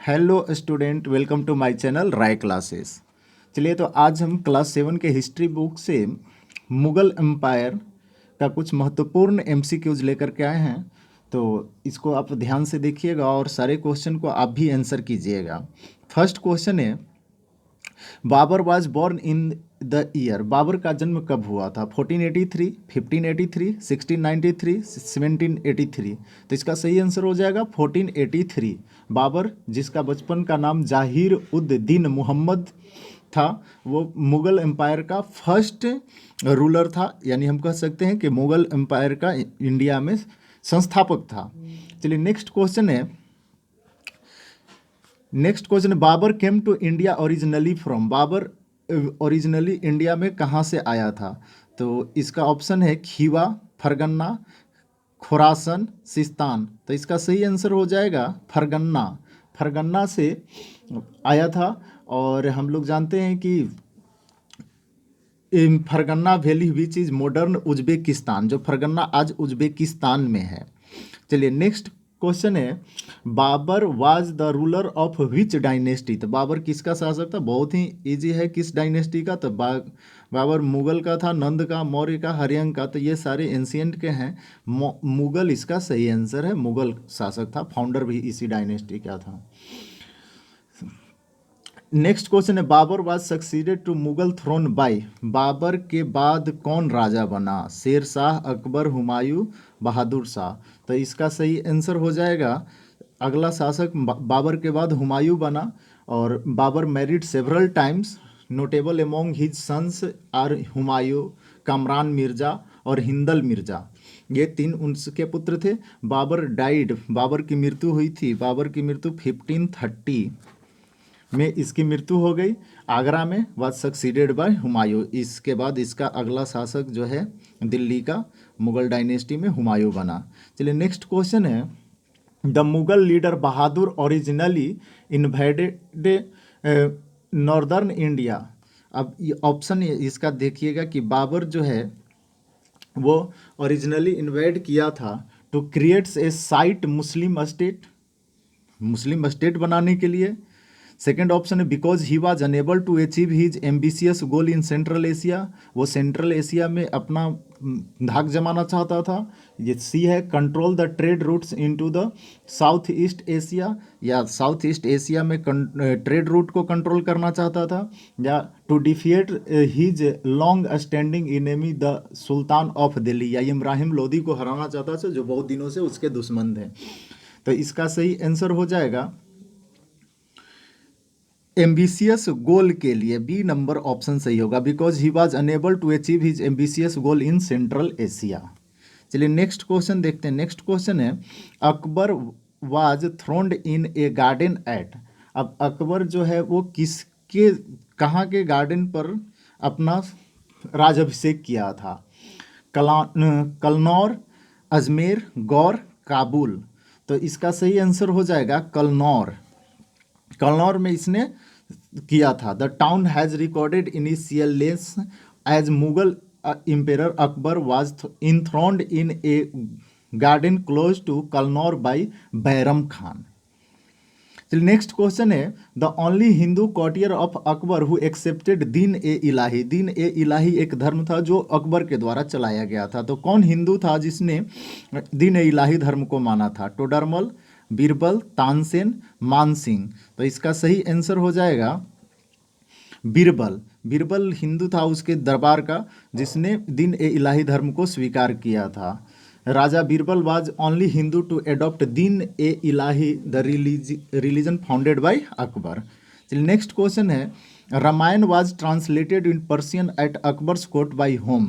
Hello student, welcome to my channel Rai classes. चलिए, तो आज हम क्लास 7 के हिस्ट्री बुक से मुग़ल एम्पायर का कुछ महत्वपूर्ण एमसीक्यूज लेकर के आए हैं। तो इसको आप ध्यान से देखिएगा और सारे क्वेश्चन को आप भी आंसर कीजिएगा। फर्स्ट क्वेश्चन है, Babur was born in the year. Babur का जन्म कब हुआ था? 1483, 1583, 1693, 1783। तो इसका सही आंसर हो जाएगा 1483। बाबर, जिसका बचपन का नाम जाहिर उद दीन मोहम्मद था, वो मुग़ल एम्पायर का फर्स्ट रूलर था, यानी हम कह सकते हैं कि मुग़ल एम्पायर का इंडिया में संस्थापक था। चलिए, next question, Babur came to India originally from. Babur originally India में कहाँ से आया था? तो इसका ऑप्शन है खीवा, फरगन्ना, खुरासन, सिस्तान। तो इसका सही आंसर हो जाएगा फरगन्ना। फरगन्ना से आया था। और हम लोग जानते हैं कि Fergana valley which is modern Uzbekistan, जो फरगन्ना आज उज्बेकिस्तान में है। चलिए, नेक्स्ट क्वेश्चन है, Babur was the ruler of which dynasty. तो बाबर किसका शासक था? बहुत ही इजी है, किस डायनेस्टी का? तो बाबर मुगल का था, नंद का, मौर्य का, हरियंक का। तो ये सारे एंशियंट के हैं। मुगल इसका सही आंसर है, मुगल शासक था, फाउंडर भी इसी डायनेस्टी का था। नेक्स्ट क्वेश्चन है, Babur was succeeded to Mughal throne by. Babur के बाद कौन राजा बना? शेर शाह, अकबर, हुमायूं, बहादुर शाह। तो इसका सही आंसर हो जाएगा, अगला शासक बाबर के बाद हुमायूं बना। और Babur married several times. Notable among his sons are Humayun, Kamran Mirza और हिंदल मिर्जा। ये तीन उनके पुत्र थे। बाबर डाइड, बाबर की मृत्यु हुई थी। बाबर की मृत्यु 1530 में इसकी मृत्यु हो गई, आगरा में। Was succeeded by Humayun. इसके बाद इसका अगला शासक जो है दिल्ली का, मुगल डायनेस्टी में हुमायूं बना। चलिए, नेक्स्ट क्वेश्चन है, the Mughal leader Bahadur originally invaded northern India. अब ये ऑप्शन इसका देखिएगा कि बाबर जो है वो ओरिजिनली इन्वेड किया था to creates a site Muslim state बनाने के लिए। सेकेंड ऑप्शन है, because he was unable to achieve his ambitious goal in central Asia. वो सेंट्रल एशिया में अपना धाक जमाना चाहता था। ये सी है, control the trade routes into the south east Asia, या साउथ ईस्ट एशिया में ट्रेड रूट को कंट्रोल करना चाहता था। या to defeat his long standing enemy the Sultan of Delhi, या इब्राहिम लोदी को हराना चाहता था, जो बहुत दिनों से उसके दुश्मन थे। तो इसका सही आंसर हो जाएगा एम्बिशियस गोल के लिए बी नंबर ऑप्शन सही होगा, because he was unable to achieve his ambitious goal in central Asia. चलिए, नेक्स्ट क्वेश्चन देखते हैं। नेक्स्ट क्वेश्चन है, Akbar was throned in a garden at. अब अकबर जो है वो किसके, कहाँ के गार्डन पर अपना राजाभिषेक किया था? कलनौर, अजमेर, गौर, काबुल। तो इसका सही आंसर हो जाएगा कलनौर। कलनौर में इसने किया था। The town has recorded initialise as Mughal emperor Akbar was enthroned in a garden close to Kalanaur by Bairam Khan. चलिए, नेक्स्ट क्वेश्चन है, the only Hindu courtier of Akbar who accepted Din e इलाही। दीन ए इलाही एक धर्म था जो अकबर के द्वारा चलाया गया था। तो कौन हिंदू था जिसने दीन ए इलाही धर्म को माना था? टोडरमल, बीरबल, तानसेन, मानसिंह। तो इसका सही आंसर हो जाएगा बीरबल। बीरबल हिंदू था उसके दरबार का, जिसने दीन ए इलाही धर्म को स्वीकार किया था। Raja Birbal was only Hindu to adopt Din e Ilahi, the religion founded by Akbar. चलिए, नेक्स्ट क्वेश्चन है, Ramayana was translated in Persian at Akbar's court by whom.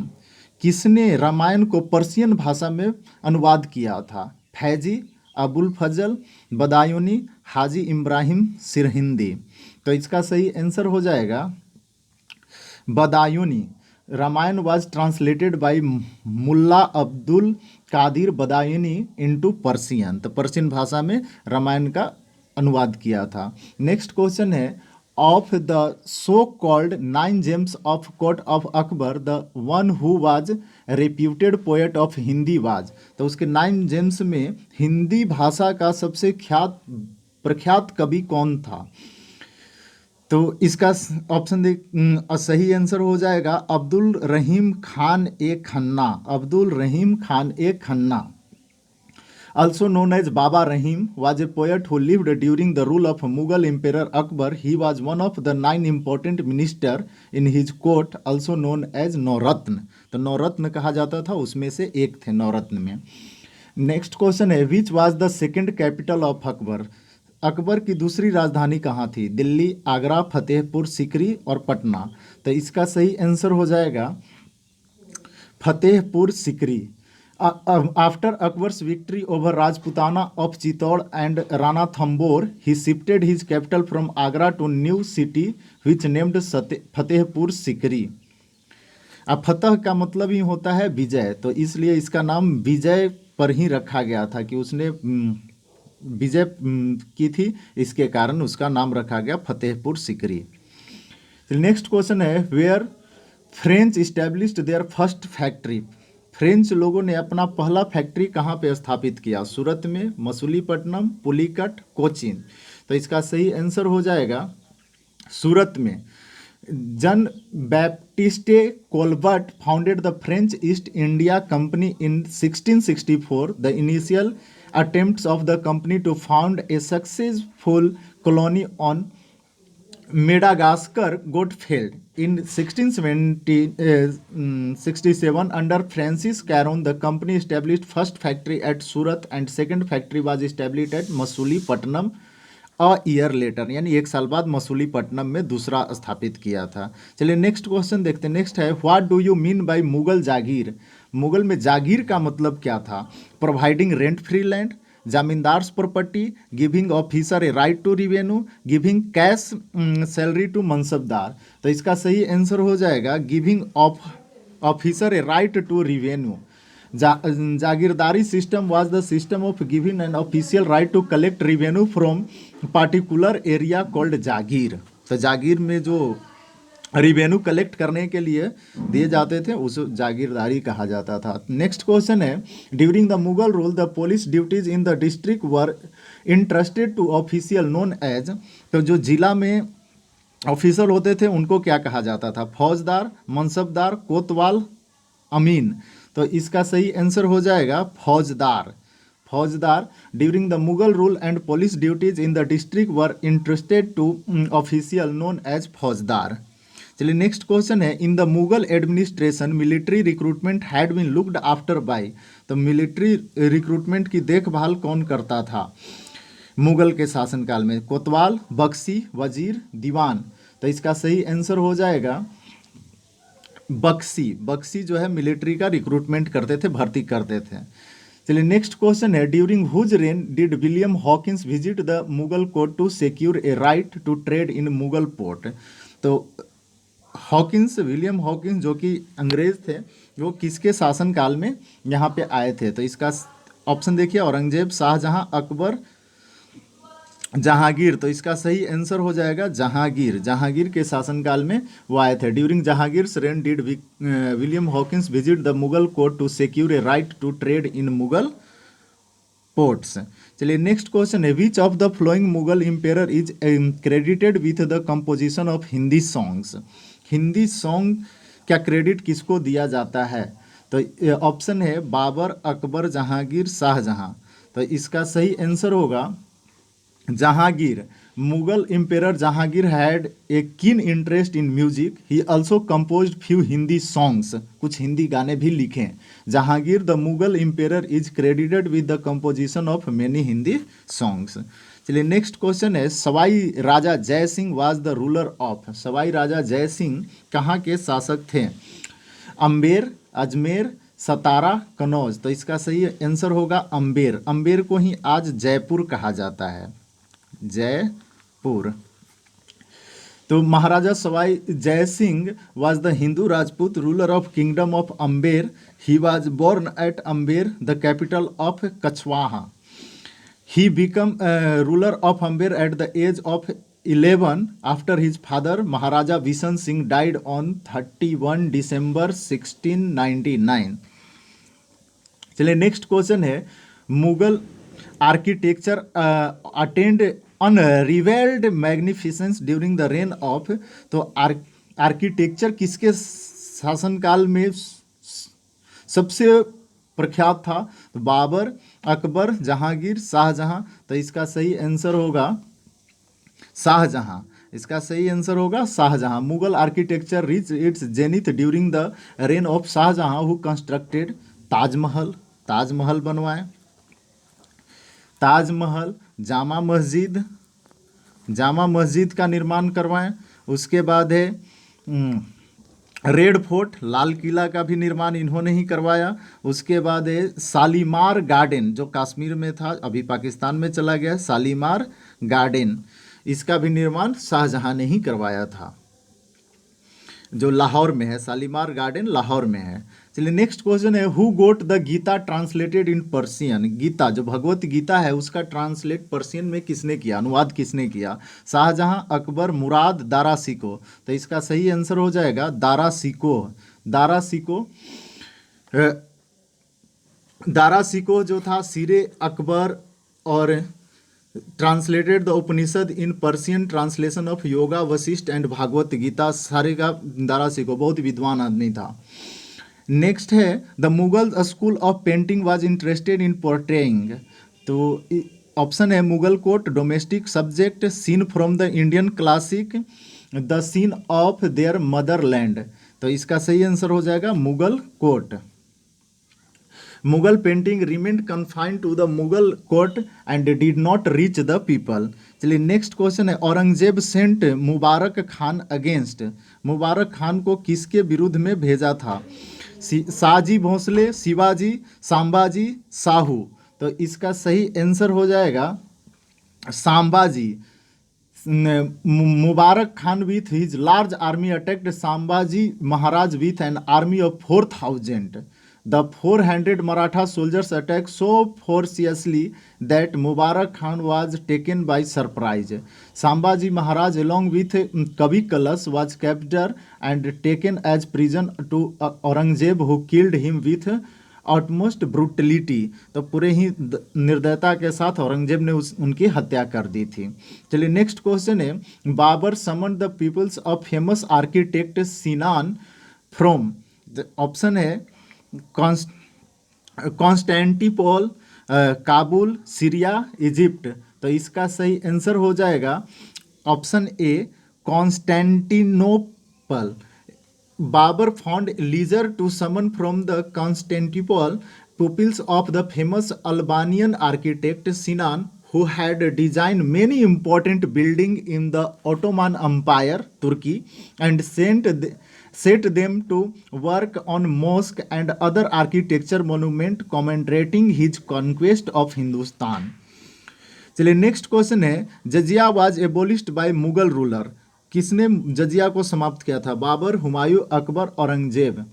किसने रामायण को पर्सियन भाषा में अनुवाद किया था? फैजी, अबुल फजल, बदायूनी, हाजी इब्राहिम सिरहिंदी। तो इसका सही आंसर हो जाएगा Badayuni. Ramayana was translated by Mulla Abdul Qadir Badayuni into Persian. तो पर्सियन भाषा में रामायण का अनुवाद किया था। नेक्स्ट क्वेश्चन है, of the so called 9 gems of court of Akbar the one who was reputed poet of Hindi was. तो उसके 9 जेम्स में हिंदी भाषा का सबसे ख्यात प्रख्यात कवि कौन था? तो इसका ऑप्शन देख सही आंसर हो जाएगा अब्दुल रहीम खान ए खन्ना। अब्दुल रहीम खान ए Khanna, also known as Baba Rahim, was a poet who lived during the rule of Mughal Emperor Akbar. He was one of the 9 important ministers in his court, also known as नौरत्न। तो नौरत्न कहा जाता था, उसमें से एक थे नौरत्न में। नेक्स्ट क्वेश्चन है, which was the second capital of Akbar? Akbar की दूसरी राजधानी कहाँ थी? दिल्ली, आगरा, फतेहपुर सीकरी और पटना। तो इसका सही आंसर हो जाएगा Fatehpur Sikri. After Akbar's victory over Rajputana of Chittor and Ranthambore, he shifted his capital from Agra to new city which named Fatehpur Sikri. अब फतह का मतलब ही होता है विजय, तो इसलिए इसका नाम विजय पर ही रखा गया था कि उसने विजय की थी, इसके कारण उसका नाम रखा गया फतेहपुर सीकरी। नेक्स्ट क्वेश्चन है, where French established their first factory? French लोगों ने अपना पहला फैक्ट्री कहाँ पे स्थापित किया? सूरत में, मसूलीपट्टनम, पुलिकट, कोचीन। तो इसका सही आंसर हो जाएगा सूरत में। जन Baptiste Colbert founded the French east India company in 1664। The initial attempts of the company to found a successful colony on Madagascar got failed. In 1667, under Francis Caron, the company established first factory at Surat and second factory was established at Masulipatanam a year later, यानी एक साल बाद मसूलीपट्टनम में दूसरा स्थापित किया था। चलिए नेक्स्ट क्वेश्चन देखते हैं। नेक्स्ट है, what do you mean by Mughal jagir? Mughal में जागीर का मतलब क्या था? Providing rent free land, zamindars property, giving officer a right to revenue, giving cash salary to mansabdar. तो इसका सही आंसर हो जाएगा giving officer a right to revenue. Jagirdari system was the system of giving an official right to collect revenue from particular area called jagir. तो जागीर में जो revenue collect करने के लिए दिए जाते थे उस जागीरदारी कहा जाता था। नेक्स्ट क्वेश्चन है, during the Mughal rule the police duties in the district were interested to official known as. तो जो जिला में ऑफिसर होते थे उनको क्या कहा जाता था? फौजदार, मनसबदार, कोतवाल, अमीन। तो इसका सही आंसर हो जाएगा फौजदार। फौजदार। During the Mughal rule and police duties in the district were interested to official known as faujdar. चलिए नेक्स्ट क्वेश्चन है, in the Mughal administration military recruitment had been looked after by. तो मिलिट्री रिक्रूटमेंट की देखभाल कौन करता था मुगल के शासनकाल में? कोतवाल, बख्शी, वजीर, दीवान। तो इसका सही आंसर हो जाएगा बख्शी। बख्शी जो है मिलिट्री का रिक्रूटमेंट करते थे, भर्ती करते थे। चलिए नेक्स्ट क्वेश्चन है, during whose reign did William Hawkins visit the Mughal court to secure a right to trade in Mughal port. तो हॉकिंस, विलियम हॉकिंस जो कि अंग्रेज थे, वो किसके शासनकाल में यहाँ पे आए थे? तो इसका ऑप्शन देखिए, औरंगजेब, शाहजहां, अकबर, जहांगीर। तो इसका सही आंसर हो जाएगा जहांगीर। जहांगीर के शासनकाल में वो आए थे। During Jahangir's reign did William Hawkins visit the Mughal court to secure a right to trade in Mughal ports. चलिए नेक्स्ट क्वेश्चन है, which of the following Mughal emperor is credited with the composition of Hindi songs? Hindi song क्या credit किसको दिया जाता है? तो option है बाबर, अकबर, जहांगीर, शाहजहां। तो इसका सही आंसर होगा Jahangir. Mughal emperor Jahangir had a keen interest in music. He also composed few Hindi songs. कुछ हिंदी गाने भी लिखे। Jahangir the Mughal emperor is credited with the composition of many Hindi songs. चलिए नेक्स्ट क्वेश्चन है, Sawai Raja Jai Singh was the ruler of. Sawai Raja Jai Singh कहाँ के शासक थे? अम्बेर, अजमेर, सतारा, कनौज। तो इसका सही आंसर होगा अम्बेर। अम्बेर को ही आज जयपुर कहा जाता है, जयपुर। तो Maharaja Sawai Jai Singh was the Hindu Rajput ruler of kingdom of Amber. He was born at Amber the capital of Kachhwaha. He became ruler of Amber at the age of 11 after his father Maharaja Bishan Singh died on 31 December 1699। चलिए next question है, Mughal architecture attained unrivalled magnificence during the reign of. तो architecture किसके शासनकाल में सबसे प्रख्यात था? तो बाबर, अकबर, जहांगीर, शाहजहां। तो इसका सही आंसर होगा शाहजहां। इसका सही आंसर होगा Shah Jahan. Mughal architecture reach its zenith during the reign of Shah Jahan who constructed Taj Mahal. Taj Mahal बनवाए। ताजमहल, जामा मस्जिद, जामा मस्जिद का निर्माण करवाएं। उसके बाद है रेड फोर्ट, लाल किला का भी निर्माण इन्होंने ही करवाया। उसके बाद है शालीमार गार्डन, जो कश्मीर में था, अभी पाकिस्तान में चला गया। शालीमार गार्डन, इसका भी निर्माण शाहजहां ने ही करवाया था, जो लाहौर में है। शालीमार गार्डन लाहौर में है। चलिए नेक्स्ट क्वेश्चन है, who got the Gita translated in Persian. Gita, जो भगवत गीता है, उसका ट्रांसलेट पर्सियन में किसने किया, अनुवाद किसने किया? शाहजहां, अकबर, मुराद, दारा सिको। तो इसका सही आंसर हो जाएगा दारा सिको। दारा सिको। दारा सिको जो था, सिरे अकबर और translated the Upanishad in Persian, translation of Yoga, Vasistha and Bhagavad Gita, सारे का दारा सिको, बहुत विद्वान आदमी था। नेक्स्ट है, the Mughal school of painting was interested in portraying. तो ऑप्शन है Mughal court, domestic subject, scene from the Indian classic, the scene of their motherland. तो इसका सही आंसर हो जाएगा Mughal court. Mughal painting remained confined to the Mughal court and did not reach the people. चलिए next question है, Aurangzeb sent Mubarak Khan against. Mubarak Khan को किसके विरुद्ध में भेजा था? शाहजी भोसले, शिवाजी, संभाजी, साहू। तो इसका सही आंसर हो जाएगा Sambhaji. Mubarak Khan with his large army attacked Sambhaji Maharaj with an army of 4000. The 400 Maratha soldiers attacked so ferociously that Mubarak Khan was taken by surprise. Sambhaji Maharaj along with Kavi Kalas was captured and taken as prison to Aurangzeb, who killed him with utmost brutality. तो पूरे ही निर्दयता के साथ औरंगजेब ने उनकी हत्या कर दी थी। चलिए नेक्स्ट क्वेश्चन है, Babur summon the pupils of famous architect Sinan from. Option है कॉन्स्टेंटिनोपल, काबुल, सीरिया, इजिप्ट। तो इसका सही आंसर हो जाएगा option A, Constantinople. Babur found leisure to summon from the Constantinople pupils of the famous Albanian architect Sinan, who had designed many important buildings in the Ottoman Empire, Turkey, and set them to work on mosque and other architecture monument commemorating his conquest of Hindustan. चलिए next question है, jizya was abolished by Mughal ruler. किसने जजिया को समाप्त किया था? बाबर, हुमायूं, अकबर, औरंगजेब।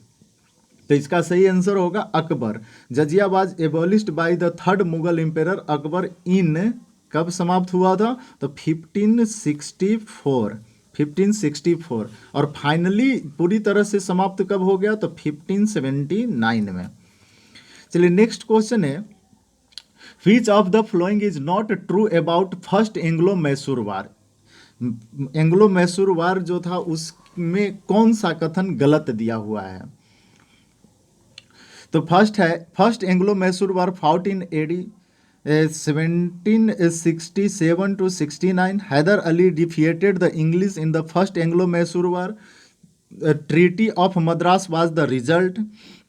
तो इसका सही आंसर होगा Akbar. Jizya was abolished by the third Mughal emperor Akbar in, कब समाप्त हुआ था? तो 1564। 1564। और फाइनली पूरी तरह से समाप्त कब हो गया? तो 1579 में। चलिए नेक्स्ट क्वेश्चन है, which of the following is not true about first Anglo Mysore war. Anglo Mysore war जो था उसमें कौन सा कथन गलत दिया हुआ है? तो first Anglo Mysore war fought in AD 1767 to 69. Hyder Ali defeated the English in the first Anglo-Mysore War. The Treaty of Madras was the result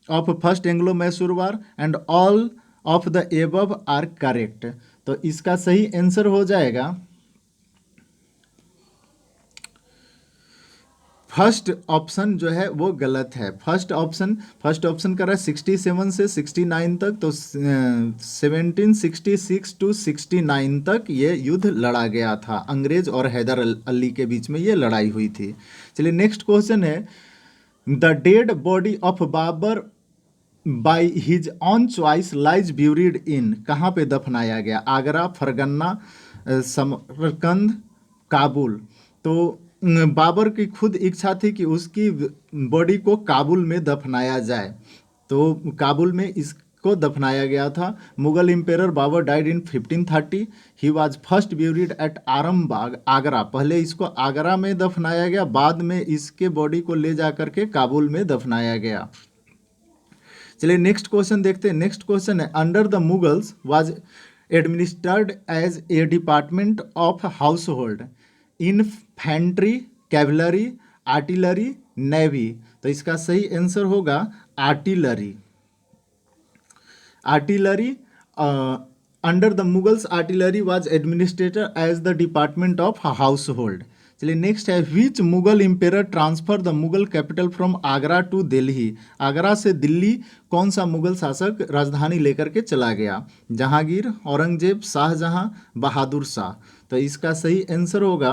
of first Anglo-Mysore War, and all of the above are correct. तो इसका सही answer हो जाएगा first option जो है वो गलत है। फर्स्ट ऑप्शन कर रहा है 67 से 69 तक, तो 1766 to 69 तक ये युद्ध लड़ा गया था। अंग्रेज और हैदर अली के बीच में ये लड़ाई हुई थी। चलिए नेक्स्ट क्वेश्चन है, the dead body of Babur by his own choice lies buried in. कहाँ पे दफनाया गया? आगरा, फरगन्ना, समरकंद, काबुल। तो बाबर की खुद इच्छा थी कि उसकी बॉडी को काबुल में दफनाया जाए, तो काबुल में को दफनाया गया था। Mughal emperor Babur died in 1530। He was first buried at Arambagh, Agra. पहले इसको आगरा में दफनाया गया, बाद में इसके बॉडी को ले जा करके काबुल में दफनाया गया। चलिए नेक्स्ट क्वेश्चन देखते हैं। नेक्स्ट क्वेश्चन है, under the Mughals was administered as a department of household infantry, cavalry, artillery, navy. तो इसका सही आंसर होगा artillery. Artillery under the Mughals artillery was administered as the department of household. चलिए next है, which Mughal emperor transfer the Mughal capital from Agra to Delhi. Agra से दिल्ली कौन सा मुगल शासक राजधानी लेकर के चला गया? जहांगीर, औरंगजेब, शाहजहां, बहादुर शाह। तो इसका सही आंसर होगा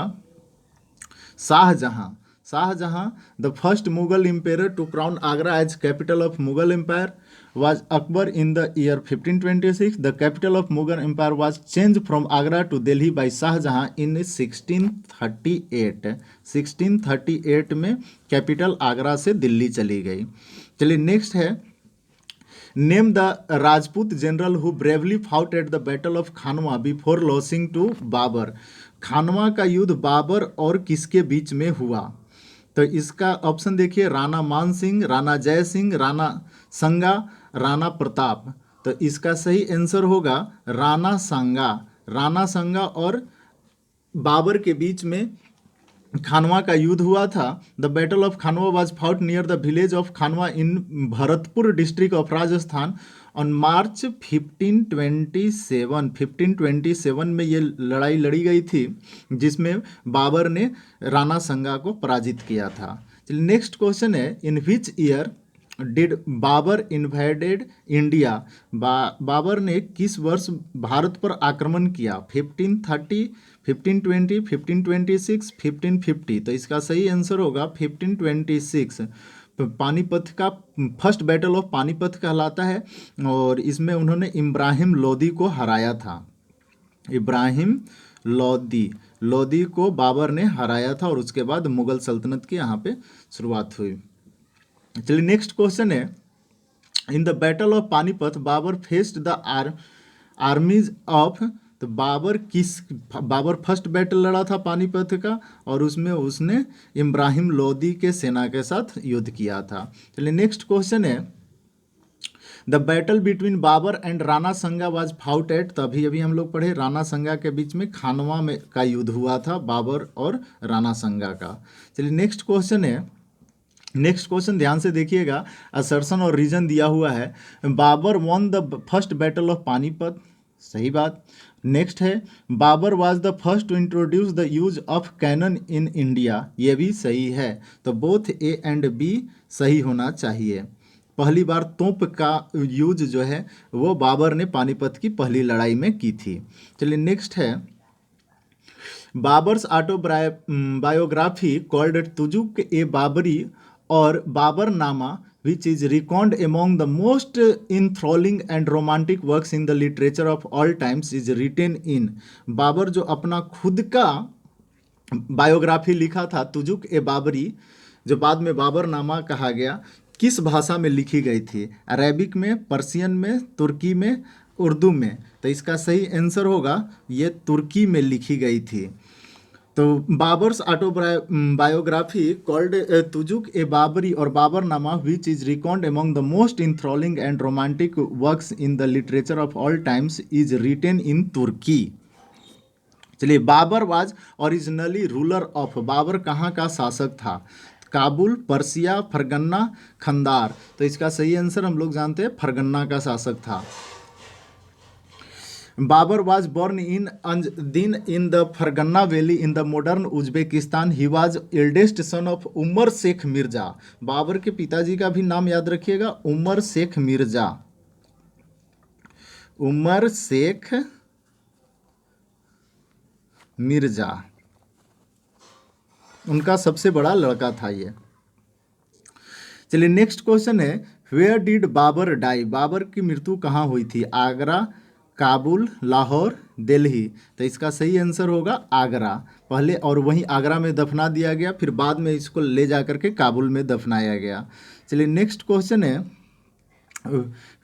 Shah Jahan. Shah Jahan, the first Mughal emperor to crown Agra as capital of Mughal empire was Akbar in the year 1526. The capital of Mughal Empire was changed from Agra to Delhi by Shah Jahan in 1638. 1638 में कैपिटल आगरा से दिल्ली चली गई। चलिए next है, name the Rajput general who bravely fought at the battle of Khanwa before losing to Babur. Khanwa का युद्ध बाबर और किसके बीच में हुआ? तो इसका ऑप्शन देखिए, राणा मान सिंह, राणा जय सिंह, राणा संगा, राणा प्रताप। तो इसका सही आंसर होगा राणा संगा। राणा संगा और बाबर के बीच में खानवा का युद्ध हुआ था। The battle of Khanwa was fought near the village of Khanwa in Bharatpur district of Rajasthan on March 1527। 1527 में ये लड़ाई लड़ी गई थी, जिसमें बाबर ने राणा संगा को पराजित किया था। चलिए नेक्स्ट क्वेश्चन है, in which year did Babur invaded India. Babur ने किस वर्ष भारत पर आक्रमण किया? 1530, 1520, 1526, 1550। तो इसका सही आंसर होगा 1526। पानीपत का फर्स्ट बैटल ऑफ पानीपत कहलाता है और इसमें उन्होंने इब्राहिम लोदी को हराया था। इब्राहिम लोदी को बाबर ने हराया था और उसके बाद मुगल सल्तनत की यहाँ पे शुरुआत हुई। चलिए नेक्स्ट क्वेश्चन है, in the battle of Panipat Babur faced the armies of. तो बाबर फर्स्ट बैटल लड़ा था पानीपत का और उसमें उसने इब्राहिम लोदी के सेना के साथ युद्ध किया था। चलिए नेक्स्ट क्वेश्चन है, the battle between Babur and Rana Sanga was fought eight. तो अभी हम लोग पढ़े, राणा संगा के बीच में खानवा में का युद्ध हुआ था, बाबर और राणा संगा का। चलिए नेक्स्ट क्वेश्चन है, नेक्स्ट क्वेश्चन ध्यान से देखिएगा, असर्शन और रीजन दिया हुआ है। Babur won the first battle of Panipat, सही बात। नेक्स्ट है, Babur was the first to introduce the use of cannon in India, ये भी सही है। तो बोथ ए एंड बी सही होना चाहिए। पहली बार तोप का यूज जो है वो बाबर ने पानीपत की पहली लड़ाई में की थी। चलिए नेक्स्ट है, बाबर्स ऑटोबायोग्राफी कॉल्ड तुजुक ए बाबरी और Baburnama which is reckoned among the most enthralling and romantic works in the literature of all times is written in। Babar जो अपना खुद का बायोग्राफी लिखा था तुजुक ए बाबरी, जो बाद में बाबरनामा कहा गया, किस भाषा में लिखी गई थी? अरेबिक में, पर्शियन में, तुर्की में, उर्दू में। तो इसका सही आंसर होगा ये तुर्की में लिखी गई थी। तो बाबर्स ऑटोबायोग्राफी कॉल्ड तुजुक ए बाबरी और Baburnama which is reckoned among the most enthralling and romantic works in the literature of all times is written in Turki. चलिए, Babur was originally ruler of. Babur कहाँ का शासक था? Kabul, Persia, Fergana, Kandahar. तो इसका सही आंसर हम लोग जानते हैं फरगन्ना का शासक था। Babar was born in Anjdin in the Fargana Valley in the modern Uzbekistan. He was eldest son of Umar Sheikh Mirza. Babar के पिताजी का भी नाम याद रखिएगा, उमर शेख मिर्जा। उमर शेख मिर्जा उनका सबसे बड़ा लड़का था ये। चलिए नेक्स्ट क्वेश्चन है, where did Babur die. Babur की मृत्यु कहाँ हुई थी? आगरा, काबुल, लाहौर, दिल्ली। तो इसका सही आंसर होगा आगरा पहले, और वहीं आगरा में दफना दिया गया, फिर बाद में इसको ले जा करके काबुल में दफनाया गया। चलिए नेक्स्ट क्वेश्चन है,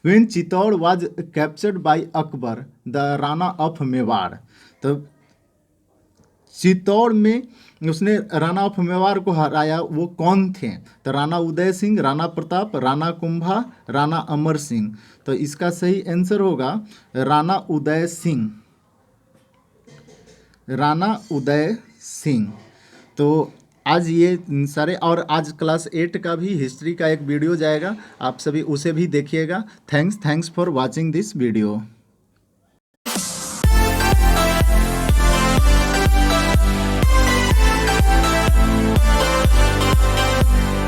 when Chittor was captured by Akbar the Rana of Mewar, तो चित्तौड़ में उसने राणा ऑफ मेवाड़ को हराया, वो कौन थे? तो राणा उदय सिंह, राणा प्रताप, राणा कुंभा, राणा अमर सिंह। तो इसका सही आंसर होगा राणा उदय सिंह, राणा उदय सिंह। तो आज ये सारे, और आज क्लास 8 का भी हिस्ट्री का एक वीडियो जाएगा, आप सभी उसे भी देखिएगा। Thanks for watching this video.